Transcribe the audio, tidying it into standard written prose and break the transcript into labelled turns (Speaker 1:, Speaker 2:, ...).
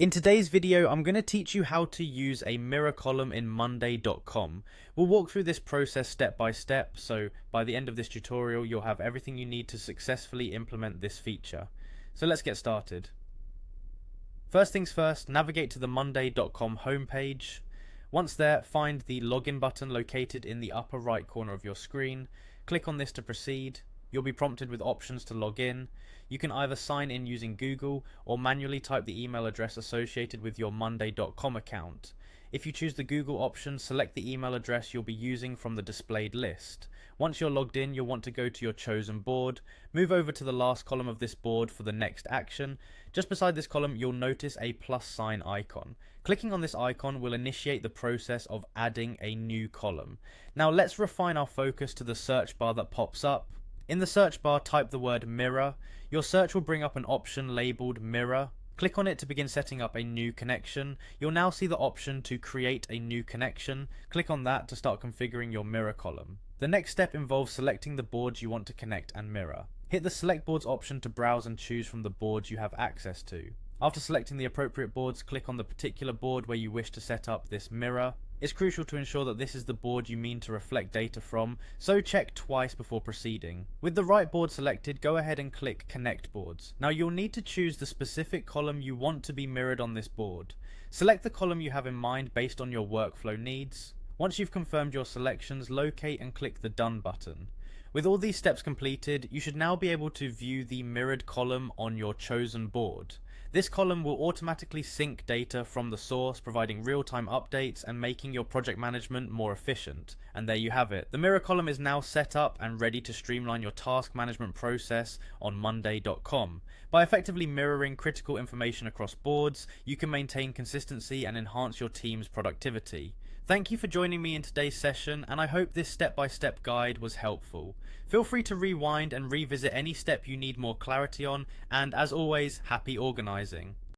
Speaker 1: In today's video, I'm going to teach you how to use a mirror column in Monday.com. We'll walk through this process step by step, so by the end of this tutorial, you'll have everything you need to successfully implement this feature. So let's get started. First things first, navigate to the Monday.com homepage. Once there, find the login button located in the upper right corner of your screen. Click on this to proceed. You'll be prompted with options to log in. You can either sign in using Google or manually type the email address associated with your Monday.com account. If you choose the Google option, select the email address you'll be using from the displayed list. Once you're logged in, you'll want to go to your chosen board. Move over to the last column of this board for the next action. Just beside this column, you'll notice a plus sign icon. Clicking on this icon will initiate the process of adding a new column. Now let's refine our focus to the search bar that pops up. In the search bar, type the word mirror. Your search will bring up an option labeled mirror. Click on it to begin setting up a new connection. You'll now see the option to create a new connection. Click on that to start configuring your mirror column. The next step involves selecting the boards you want to connect and mirror. Hit the select boards option to browse and choose from the boards you have access to. After selecting the appropriate boards, click on the particular board where you wish to set up this mirror. It's crucial to ensure that this is the board you mean to reflect data from, so check twice before proceeding. With the right board selected, go ahead and click Connect Boards. Now you'll need to choose the specific column you want to be mirrored on this board. Select the column you have in mind based on your workflow needs. Once you've confirmed your selections, locate and click the Done button. With all these steps completed, you should now be able to view the mirrored column on your chosen board. This column will automatically sync data from the source, providing real-time updates and making your project management more efficient. And there you have it. The mirror column is now set up and ready to streamline your task management process on Monday.com. By effectively mirroring critical information across boards, you can maintain consistency and enhance your team's productivity. Thank you for joining me in today's session, and I hope this step-by-step guide was helpful. Feel free to rewind and revisit any step you need more clarity on, and as always, happy organizing.